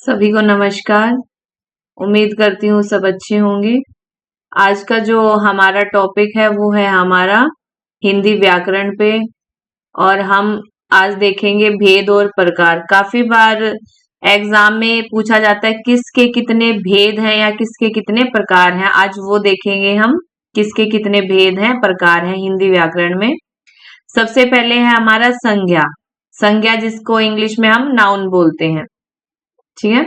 सभी को नमस्कार। उम्मीद करती हूँ सब अच्छे होंगे। आज का जो हमारा टॉपिक है वो है हमारा हिंदी व्याकरण पे। और हम आज देखेंगे भेद और प्रकार। काफी बार एग्जाम में पूछा जाता है किसके कितने भेद हैं या किसके कितने प्रकार हैं। आज वो देखेंगे हम किसके कितने भेद हैं प्रकार हैं हिंदी व्याकरण में। सबसे पहले है हमारा संज्ञा। संज्ञा जिसको इंग्लिश में हम नाउन बोलते हैं, ठीक है।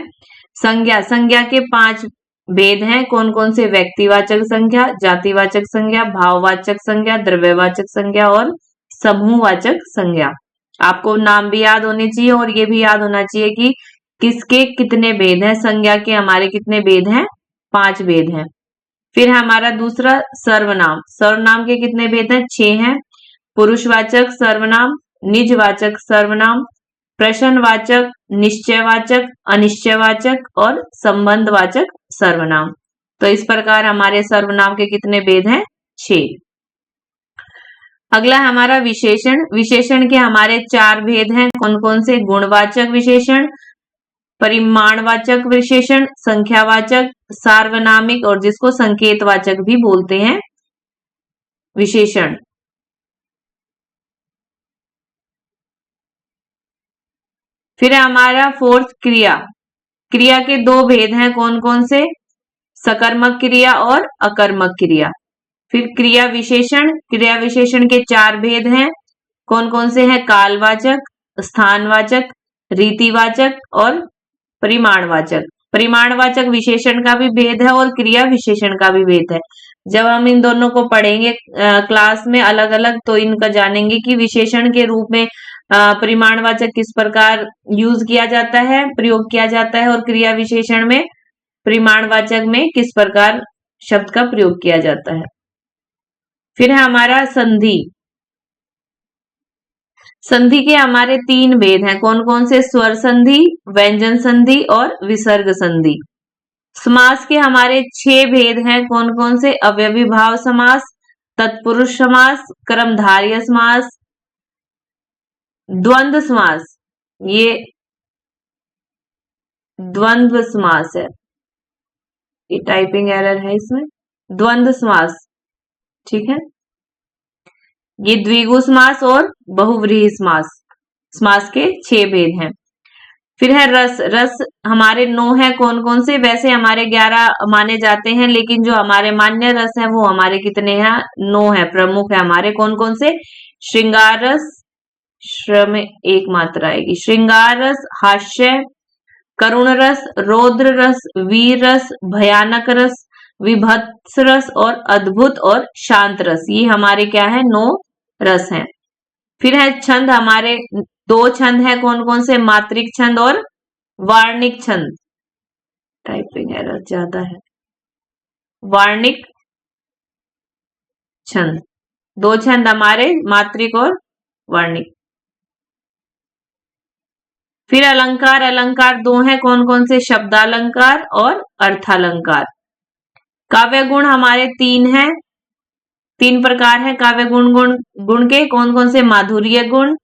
संज्ञा संज्ञा के 5 भेद हैं। कौन कौन से? व्यक्तिवाचक संज्ञा, जातिवाचक संज्ञा, भाववाचक संज्ञा, द्रव्यवाचक संज्ञा और समूहवाचक संज्ञा। आपको नाम भी याद होने चाहिए और ये भी याद होना चाहिए कि किसके कितने भेद हैं। संज्ञा के हमारे कितने भेद हैं? 5 भेद हैं। फिर हमारा दूसरा सर्वनाम। सर्वनाम के कितने भेद हैं? 6 हैं। पुरुषवाचक सर्वनाम, निजवाचक सर्वनाम, प्रश्नवाचक, निश्चयवाचक, अनिश्चयवाचक और संबंधवाचक सर्वनाम। तो इस प्रकार हमारे सर्वनाम के कितने भेद हैं? 6। अगला हमारा विशेषण। विशेषण के हमारे 4 भेद हैं। कौन कौन से? गुणवाचक विशेषण, परिमाणवाचक विशेषण, संख्यावाचक, सार्वनामिक और जिसको संकेतवाचक भी बोलते हैं विशेषण। फिर हमारा फोर्थ क्रिया। क्रिया के 2 भेद हैं। कौन कौन से? सकर्मक क्रिया और अकर्मक क्रिया। फिर क्रिया विशेषण। क्रिया विशेषण के 4 भेद हैं। कौन कौन से हैं? कालवाचक, स्थानवाचक, रीतिवाचक और परिमाणवाचक। परिमाणवाचक विशेषण का भी भेद है और क्रिया विशेषण का भी भेद है। जब हम इन दोनों को पढ़ेंगे क्लास में अलग अलग, तो इनका जानेंगे कि विशेषण के रूप में परिमाणवाचक किस प्रकार यूज किया जाता है, प्रयोग किया जाता है, और क्रिया विशेषण में परिमाणवाचक में किस प्रकार शब्द का प्रयोग किया जाता है। फिर है हमारा संधि। संधि के हमारे 3 भेद हैं। कौन कौन से? स्वर संधि, व्यंजन संधि और विसर्ग संधि। समास के हमारे 6 भेद हैं। कौन कौन से? अव्ययी भाव समास, तत्पुरुष समास, कर्मधारय समास, द्वंद्व समास। ये द्वंद्व समास है, ये टाइपिंग एरर है इसमें। द्वंद्व समास, ठीक है। ये द्विगु समास और बहुव्रीहि समास। समास के 6 भेद हैं। फिर है रस। रस हमारे 9 है। कौन कौन से? वैसे हमारे 11 माने जाते हैं, लेकिन जो हमारे मान्य रस है वो हमारे कितने हैं? 9 है। प्रमुख है हमारे। कौन कौन से? श्रृंगार रस, श्र में एक मात्रा आएगी, श्रृंगार रस, हास्य, करुण रस, रौद्र रस, वीर रस, भयानक रस, विभत्स रस और अद्भुत और शांत रस। ये हमारे क्या है? 9 रस हैं। फिर है छंद। हमारे 2 छंद है। कौन कौन से? मात्रिक छंद और वार्णिक छंद। टाइपिंग एरर ज्यादा है। वार्णिक छंद। 2 छंद हमारे, मात्रिक और वार्णिक। फिर अलंकार। अलंकार 2 है। कौन कौन से? शब्दालंकार और अर्थालंकार। काव्य गुण हमारे 3 हैं। 3 प्रकार है काव्य गुण। गुण के कौन कौन से? माधुर्य गुण,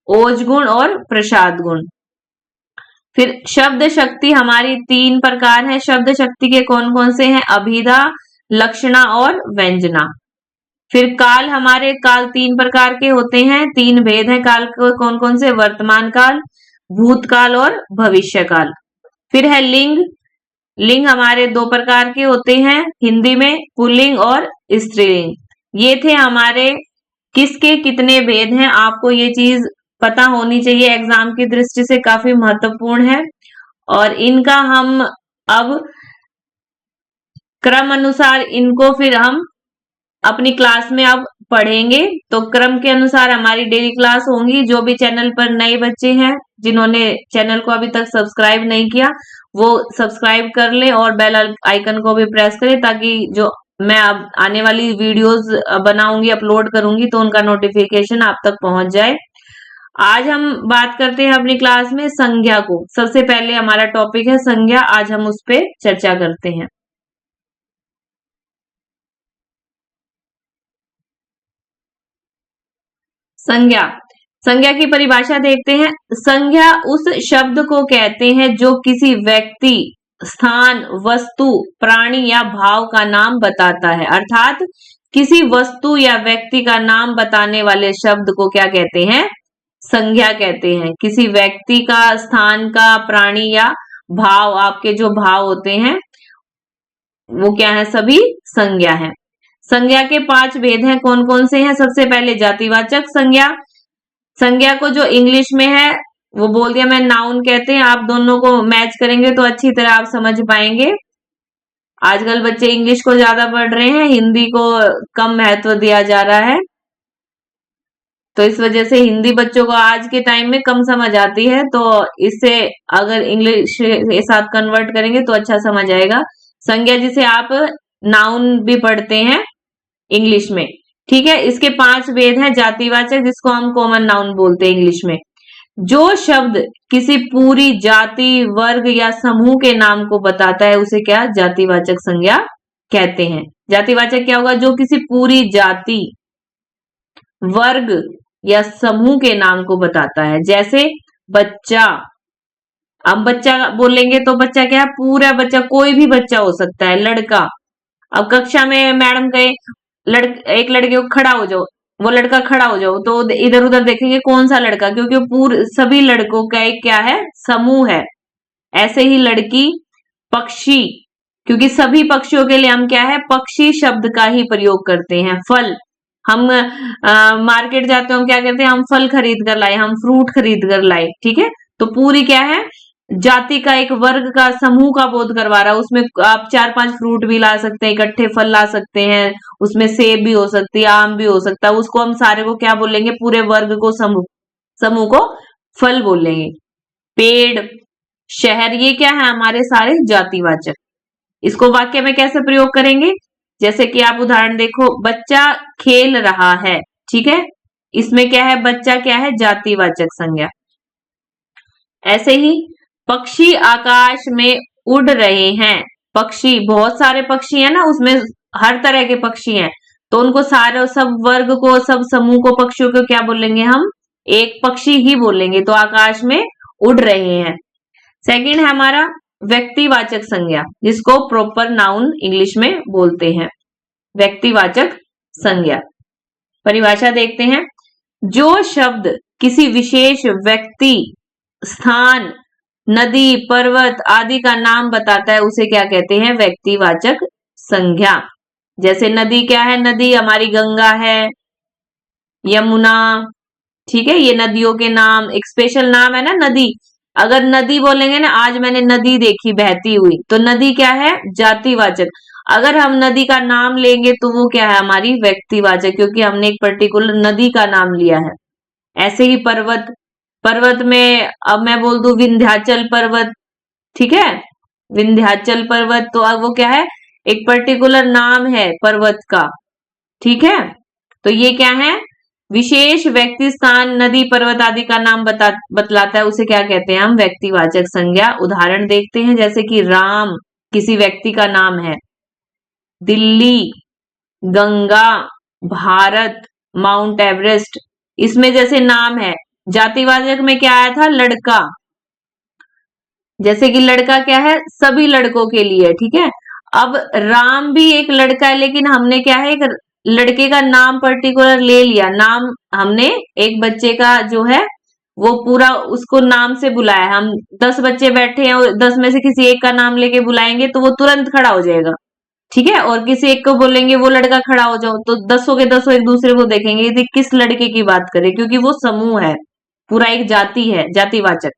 ओज गुण और प्रसाद गुण। फिर शब्द शक्ति हमारी 3 प्रकार है। शब्द शक्ति के कौन कौन से हैं? अभिधा, लक्षणा और व्यंजना। फिर काल। हमारे काल 3 प्रकार के होते हैं। 3 भेद हैं काल को। कौन कौन से? वर्तमान काल, भूतकाल और भविष्य काल। फिर है लिंग। लिंग हमारे 2 प्रकार के होते हैं हिंदी में, पुल्लिंग और स्त्रीलिंग। ये थे हमारे किसके कितने भेद हैं। आपको ये चीज पता होनी चाहिए, एग्जाम की दृष्टि से काफी महत्वपूर्ण है। और इनका हम अब क्रम अनुसार इनको फिर हम अपनी क्लास में अब पढ़ेंगे। तो क्रम के अनुसार हमारी डेली क्लास होंगी। जो भी चैनल पर नए बच्चे हैं, जिन्होंने चैनल को अभी तक सब्सक्राइब नहीं किया, वो सब्सक्राइब कर ले और बेल आइकन को भी प्रेस करें, ताकि जो मैं अब आने वाली वीडियोस बनाऊंगी, अपलोड करूंगी, तो उनका नोटिफिकेशन आप तक पहुंच जाए। आज हम बात करते हैं अपनी क्लास में संज्ञा को। सबसे पहले हमारा टॉपिक है संज्ञा। आज हम उस पर चर्चा करते हैं। संज्ञा। संज्ञा की परिभाषा देखते हैं। संज्ञा उस शब्द को कहते हैं जो किसी व्यक्ति, स्थान, वस्तु, प्राणी या भाव का नाम बताता है। अर्थात किसी वस्तु या व्यक्ति का नाम बताने वाले शब्द को क्या कहते हैं? संज्ञा कहते हैं। किसी व्यक्ति का, स्थान का, प्राणी या भाव, आपके जो भाव होते हैं वो क्या है? सभी संज्ञा है। संज्ञा के 5 भेद हैं। कौन कौन से हैं? सबसे पहले जातिवाचक संज्ञा। संज्ञा को जो इंग्लिश में है वो बोल दिया मैं, नाउन कहते हैं। आप दोनों को मैच करेंगे तो अच्छी तरह आप समझ पाएंगे। आजकल बच्चे इंग्लिश को ज्यादा पढ़ रहे हैं, हिंदी को कम महत्व दिया जा रहा है, तो इस वजह से हिंदी बच्चों को आज के टाइम में कम समझ आती है। तो इससे अगर इंग्लिश के साथ कन्वर्ट करेंगे तो अच्छा समझ आएगा। संज्ञा जिसे आप नाउन भी पढ़ते हैं इंग्लिश में, ठीक है। इसके 5 भेद हैं। जातिवाचक, जिसको हम कॉमन नाउन बोलते हैं इंग्लिश में, जो शब्द किसी पूरी जाति, वर्ग या समूह के नाम को बताता है उसे क्या? जातिवाचक संज्ञा कहते हैं। जातिवाचक क्या होगा? जो किसी पूरी जाति, वर्ग या समूह के नाम को बताता है। जैसे बच्चा, अब बच्चा बोलेंगे तो बच्चा क्या है? पूरा बच्चा, कोई भी बच्चा हो सकता है। लड़का, अब कक्षा में मैडम कहे एक लड़के को खड़ा हो जाओ, वो लड़का खड़ा हो जाओ, तो इधर उधर देखेंगे कौन सा लड़का, क्योंकि पूरे सभी लड़कों का एक क्या है? समूह है। ऐसे ही लड़की, पक्षी, क्योंकि सभी पक्षियों के लिए हम क्या है? पक्षी शब्द का ही प्रयोग करते हैं। फल, हम मार्केट जाते हैं, हम क्या कहते हैं? हम फल खरीद कर लाए, हम फ्रूट खरीद कर लाए, ठीक है। तो पूरी क्या है? जाति का, एक वर्ग का, समूह का बोध करवा रहा है। उसमें आप 4-5 फ्रूट भी ला सकते हैं, इकट्ठे फल ला सकते हैं, उसमें सेब भी हो सकती है, आम भी हो सकता है। उसको हम सारे को क्या बोलेंगे? पूरे वर्ग को, समूह को फल बोलेंगे। पेड़, शहर, ये क्या है? हमारे सारे जातिवाचक। इसको वाक्य में कैसे प्रयोग करेंगे? जैसे कि आप उदाहरण देखो, बच्चा खेल रहा है, ठीक है। इसमें क्या है? बच्चा क्या है? जातिवाचक संज्ञा। ऐसे ही पक्षी आकाश में उड़ रहे हैं। पक्षी, बहुत सारे पक्षी है ना, उसमें हर तरह के पक्षी हैं, तो उनको सारे, सब वर्ग को, सब समूह को, पक्षियों को क्या बोलेंगे हम? एक पक्षी ही बोलेंगे। तो आकाश में उड़ रहे हैं। सेकंड है हमारा व्यक्तिवाचक संज्ञा, जिसको प्रॉपर नाउन इंग्लिश में बोलते हैं। व्यक्तिवाचक संज्ञा परिभाषा देखते हैं। जो शब्द किसी विशेष व्यक्ति, स्थान, नदी, पर्वत आदि का नाम बताता है उसे क्या कहते हैं? व्यक्तिवाचक संज्ञा। जैसे नदी क्या है? नदी हमारी गंगा है, यमुना, ठीक है। ये नदियों के नाम, एक स्पेशल नाम है ना नदी। अगर नदी बोलेंगे ना, आज मैंने नदी देखी बहती हुई, तो नदी क्या है? जातिवाचक। अगर हम नदी का नाम लेंगे तो वो क्या है? हमारी व्यक्तिवाचक, क्योंकि हमने एक पर्टिकुलर नदी का नाम लिया है। ऐसे ही पर्वत, पर्वत में अब मैं बोल दूं विंध्याचल पर्वत, ठीक है, विंध्याचल पर्वत, तो अब वो क्या है? एक पर्टिकुलर नाम है पर्वत का, ठीक है। तो ये क्या है? विशेष व्यक्ति, स्थान, नदी, पर्वत आदि का नाम बतलाता है, उसे क्या कहते हैं हम? व्यक्तिवाचक संज्ञा। उदाहरण देखते हैं, जैसे कि राम किसी व्यक्ति का नाम है, दिल्ली, गंगा, भारत, माउंट एवरेस्ट, इसमें जैसे नाम है। जातिवाचक में क्या आया था? लड़का, जैसे कि लड़का क्या है? सभी लड़कों के लिए, ठीक है। अब राम भी एक लड़का है, लेकिन हमने क्या है? एक लड़के का नाम पर्टिकुलर ले लिया। नाम हमने एक बच्चे का जो है वो पूरा उसको नाम से बुलाया। हम 10 बच्चे बैठे हैं और 10 में से किसी एक का नाम लेके बुलाएंगे तो वो तुरंत खड़ा हो जाएगा, ठीक है। और किसी एक को बोलेंगे वो लड़का खड़ा हो जाओ, तो 10 के 10 एक दूसरे को देखेंगे कि किस लड़के की बात करें, क्योंकि वो समूह है, पूरा एक जाति है, जातिवाचक।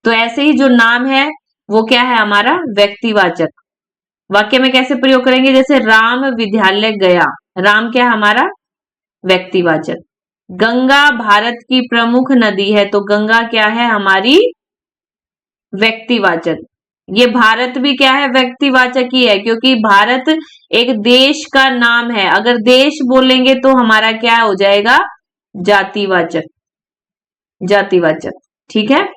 तो ऐसे ही जो नाम है वो क्या है? हमारा व्यक्तिवाचक। वाक्य में कैसे प्रयोग करेंगे? जैसे राम विद्यालय गया, राम क्या है? हमारा व्यक्तिवाचक। गंगा भारत की प्रमुख नदी है, तो गंगा क्या है? हमारी व्यक्तिवाचक। ये भारत भी क्या है? व्यक्तिवाचक ही है, क्योंकि भारत एक देश का नाम है। अगर देश बोलेंगे तो हमारा क्या हो जाएगा? जातिवाचक, जातिवाचक, ठीक है।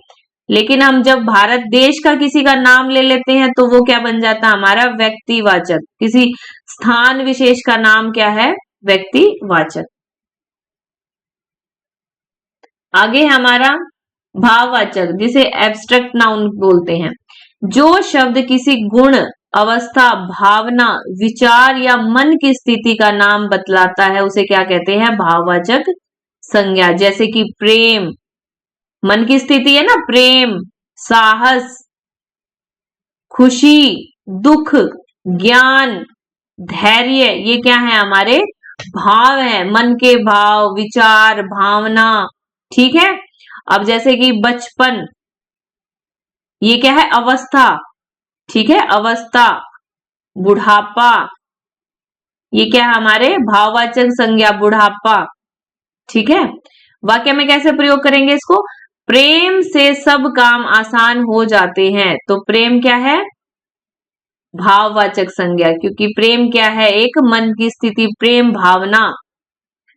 लेकिन हम जब भारत देश का किसी का नाम ले लेते हैं तो वो क्या बन जाता है? हमारा व्यक्तिवाचक। किसी स्थान विशेष का नाम क्या है? व्यक्तिवाचक। आगे हमारा भाववाचक, जिसे एब्स्ट्रैक्ट नाउन बोलते हैं। जो शब्द किसी गुण, अवस्था, भावना, विचार या मन की स्थिति का नाम बतलाता है उसे क्या कहते हैं? भाववाचक संज्ञा। जैसे कि प्रेम, मन की स्थिति है ना, प्रेम, साहस, खुशी, दुख, ज्ञान, धैर्य, ये क्या है? हमारे भाव है, मन के भाव, विचार, भावना। ठीक है। अब जैसे कि बचपन, ये क्या है? अवस्था। ठीक है, अवस्था। बुढ़ापा, ये क्या है? हमारे भाववाचक संज्ञा, बुढ़ापा। ठीक है। वाक्य में कैसे प्रयोग करेंगे इसको? प्रेम से सब काम आसान हो जाते हैं, तो प्रेम क्या है? भाववाचक संज्ञा, क्योंकि प्रेम क्या है? एक मन की स्थिति, प्रेम भावना।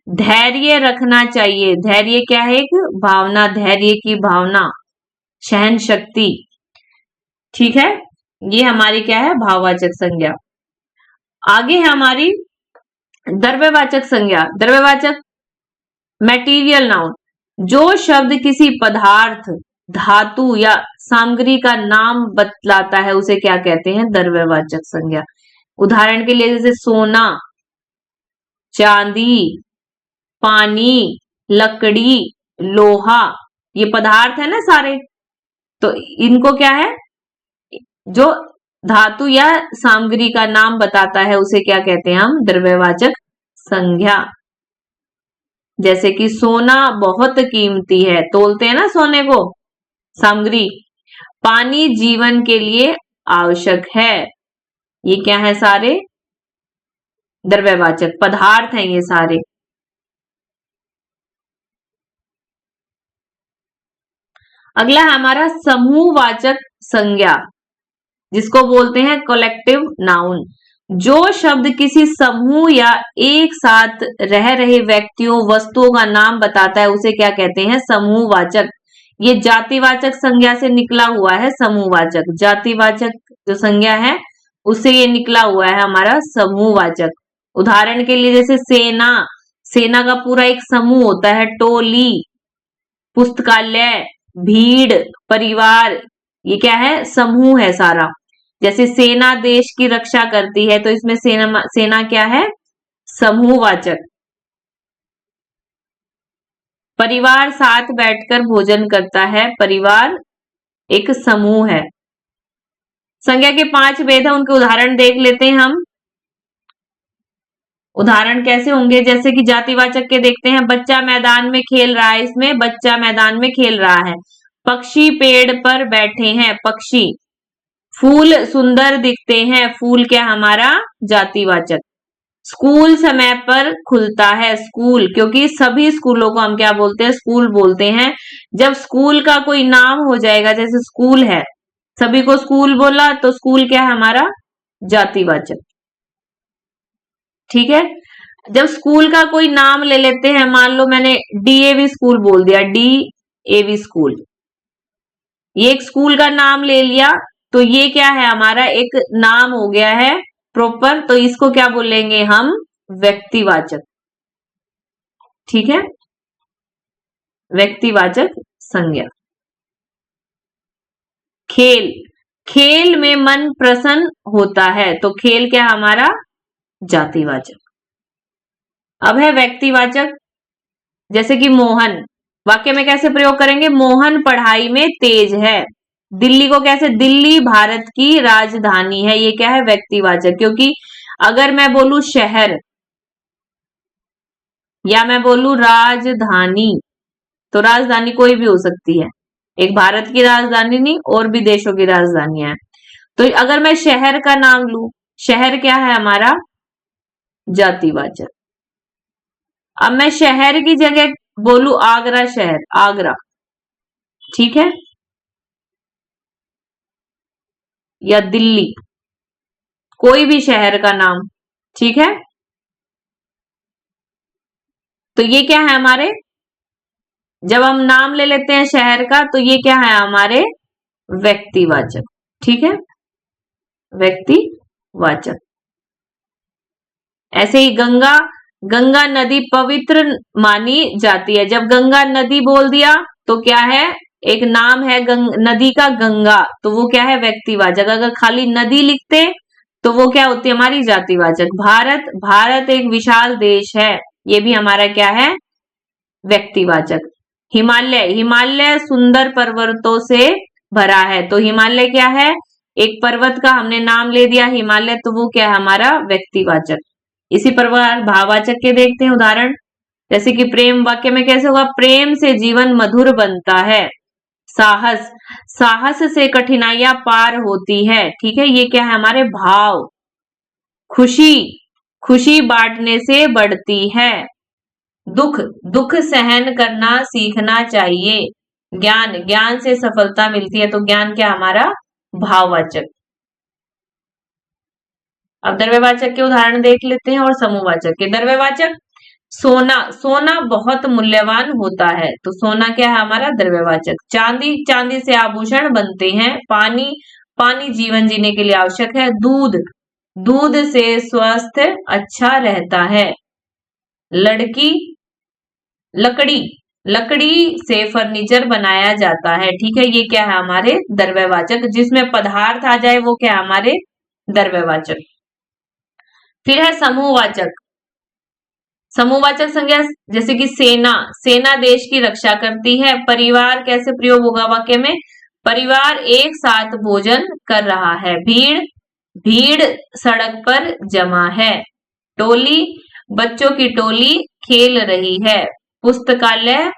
धैर्य रखना चाहिए, धैर्य क्या है? एक भावना, धैर्य की भावना, सहन शक्ति। ठीक है, ये हमारी क्या है? भाववाचक संज्ञा। आगे है हमारी द्रव्यवाचक संज्ञा। द्रव्यवाचक मटेरियल नाउन, जो शब्द किसी पदार्थ, धातु या सामग्री का नाम बतलाता है उसे क्या कहते हैं? द्रव्यवाचक संज्ञा। उदाहरण के लिए जैसे सोना, चांदी, पानी, लकड़ी, लोहा, ये पदार्थ है ना सारे, तो इनको क्या है? जो धातु या सामग्री का नाम बताता है उसे क्या कहते हैं हम? द्रव्यवाचक संज्ञा। जैसे कि सोना बहुत कीमती है, तोलते हैं ना सोने को, सामग्री। पानी जीवन के लिए आवश्यक है, ये क्या है? सारे द्रव्यवाचक पदार्थ हैं ये सारे। अगला हमारा समूहवाचक संज्ञा, जिसको बोलते हैं कलेक्टिव नाउन। जो शब्द किसी समूह या एक साथ रह रहे व्यक्तियों, वस्तुओं का नाम बताता है उसे क्या कहते हैं? समूहवाचक। ये जातिवाचक संज्ञा से निकला हुआ है समूहवाचक। जातिवाचक जो संज्ञा है उससे ये निकला हुआ है हमारा समूहवाचक। उदाहरण के लिए जैसे सेना, सेना का पूरा एक समूह होता है। टोली, पुस्तकालय, भीड़, परिवार, ये क्या है? समूह है सारा। जैसे सेना देश की रक्षा करती है, तो इसमें सेना क्या है? समूहवाचक। परिवार साथ बैठकर भोजन करता है, परिवार एक समूह है। संज्ञा के 5 भेद है, उनके उदाहरण देख लेते हैं हम। उदाहरण कैसे होंगे? जैसे कि जातिवाचक के देखते हैं, बच्चा मैदान में खेल रहा है, इसमें बच्चा मैदान में खेल रहा है। पक्षी पेड़ पर बैठे हैं, पक्षी। फूल सुंदर दिखते हैं, फूल क्या हमारा? जातिवाचक। स्कूल समय पर खुलता है, स्कूल, क्योंकि सभी स्कूलों को हम क्या बोलते हैं? स्कूल बोलते हैं। जब स्कूल का कोई नाम हो जाएगा, जैसे स्कूल है, सभी को स्कूल बोला, तो स्कूल क्या है हमारा? जातिवाचक। ठीक है। जब स्कूल का कोई नाम ले लेते हैं, मान लो मैंने डीएवी स्कूल बोल दिया, डीएवी स्कूल, ये एक स्कूल का नाम ले लिया, तो ये क्या है हमारा? एक नाम हो गया है प्रॉपर, तो इसको क्या बोलेंगे हम? व्यक्तिवाचक। ठीक है, व्यक्तिवाचक संज्ञा। खेल, खेल में मन प्रसन्न होता है, तो खेल क्या हमारा? जातिवाचक। अब है व्यक्तिवाचक, जैसे कि मोहन, वाक्य में कैसे प्रयोग करेंगे? मोहन पढ़ाई में तेज है। दिल्ली को कैसे? दिल्ली भारत की राजधानी है, ये क्या है? व्यक्तिवाचक। क्योंकि अगर मैं बोलूं शहर या मैं बोलूं राजधानी, तो राजधानी कोई भी हो सकती है, एक भारत की राजधानी नहीं, और भी देशों की राजधानियां हैं। तो अगर मैं शहर का नाम लूं, शहर क्या है हमारा? जातिवाचक। अब मैं शहर की जगह बोलूं आगरा शहर, आगरा, ठीक है, या दिल्ली, कोई भी शहर का नाम, ठीक है, तो ये क्या है हमारे? जब हम नाम ले लेते हैं शहर का, तो ये क्या है हमारे? व्यक्तिवाचक। ठीक है, व्यक्तिवाचक। ऐसे ही गंगा गंगा नदी पवित्र मानी जाती है। जब गंगा नदी बोल दिया तो क्या है, एक नाम है नदी का गंगा, तो वो क्या है, व्यक्तिवाचक। अगर खाली नदी लिखते तो वो क्या होती है, हमारी जातिवाचक। भारत, भारत एक विशाल देश है, ये भी हमारा क्या है, व्यक्तिवाचक। हिमालय, हिमालय सुंदर पर्वतों से भरा है, तो हिमालय क्या है, एक पर्वत का हमने नाम ले दिया हिमालय, तो वो क्या है, हमारा व्यक्तिवाचक। इसी प्रकार भाववाचक के देखते हैं उदाहरण, जैसे कि प्रेम वाक्य में कैसे होगा, प्रेम से जीवन मधुर बनता है। साहस, साहस से कठिनाइयां पार होती है, ठीक है, ये क्या है, हमारे भाव। खुशी, खुशी बांटने से बढ़ती है। दुख, दुख सहन करना सीखना चाहिए। ज्ञान, ज्ञान से सफलता मिलती है, तो ज्ञान क्या हमारा भाववाचक। अब द्रव्यवाचक के उदाहरण देख लेते हैं और समूहवाचक के। द्रव्यवाचक, सोना, सोना बहुत मूल्यवान होता है, तो सोना क्या है, हमारा द्रव्यवाचक। चांदी, चांदी से आभूषण बनते हैं। पानी, पानी जीवन जीने के लिए आवश्यक है। दूध, दूध से स्वास्थ्य अच्छा रहता है। लड़की, लकड़ी, लकड़ी से फर्नीचर बनाया जाता है, ठीक है, ये क्या है, हमारे द्रव्यवाचक। जिसमें पदार्थ आ जाए वो क्या है, हमारे द्रव्यवाचक। फिर है समूहवाचक। समूहवाचक संज्ञा जैसे कि सेना, सेना देश की रक्षा करती है। परिवार कैसे प्रयोग होगा वाक्य में, परिवार एक साथ भोजन कर रहा है। भीड़, भीड़ सड़क पर जमा है। टोली, बच्चों की टोली खेल रही है। पुस्तकालय,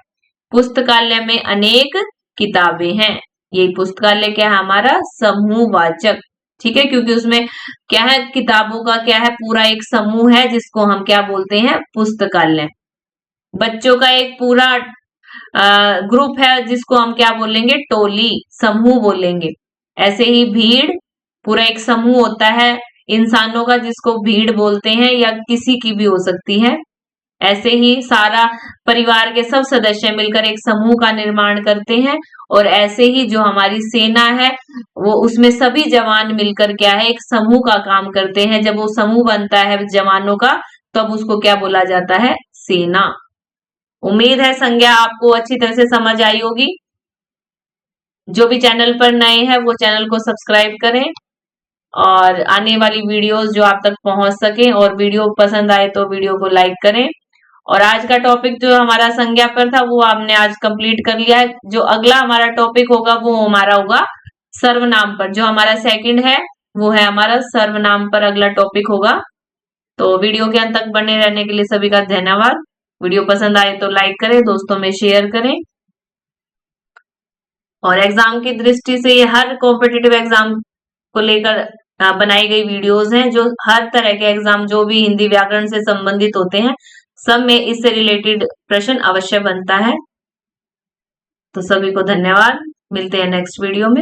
पुस्तकालय में अनेक किताबें हैं। ये पुस्तकालय क्या है, हमारा समूहवाचक, ठीक है, क्योंकि उसमें क्या है, किताबों का क्या है, पूरा एक समूह है जिसको हम क्या बोलते हैं, पुस्तकालय। बच्चों का एक पूरा ग्रुप है जिसको हम क्या बोलेंगे, टोली, समूह बोलेंगे। ऐसे ही भीड़ पूरा एक समूह होता है इंसानों का जिसको भीड़ बोलते हैं, या किसी की भी हो सकती है। ऐसे ही सारा परिवार के सब सदस्य मिलकर एक समूह का निर्माण करते हैं। और ऐसे ही जो हमारी सेना है वो, उसमें सभी जवान मिलकर क्या है, एक समूह का काम करते हैं। जब वो समूह बनता है जवानों का, तब उसको क्या बोला जाता है, सेना। उम्मीद है संज्ञा आपको अच्छी तरह से समझ आई होगी। जो भी चैनल पर नए हैं वो चैनल को सब्सक्राइब करें और आने वाली वीडियोस जो आप तक पहुंच सके, और वीडियो पसंद आए तो वीडियो को लाइक करें। और आज का टॉपिक जो हमारा संज्ञा पर था वो आपने आज कंप्लीट कर लिया है। जो अगला हमारा टॉपिक होगा वो हमारा होगा सर्वनाम पर। जो हमारा सेकंड है वो है हमारा सर्वनाम पर अगला टॉपिक होगा। तो वीडियो के अंत तक बने रहने के लिए सभी का धन्यवाद। वीडियो पसंद आए तो लाइक करें, दोस्तों में शेयर करें। और एग्जाम की दृष्टि से ये हर कॉम्पिटिटिव एग्जाम को लेकर बनाई गई वीडियोस हैं, जो हर तरह के एग्जाम जो भी हिंदी व्याकरण से संबंधित होते हैं सब में इससे रिलेटेड प्रश्न अवश्य बनता है। तो सभी को धन्यवाद, मिलते हैं नेक्स्ट वीडियो में।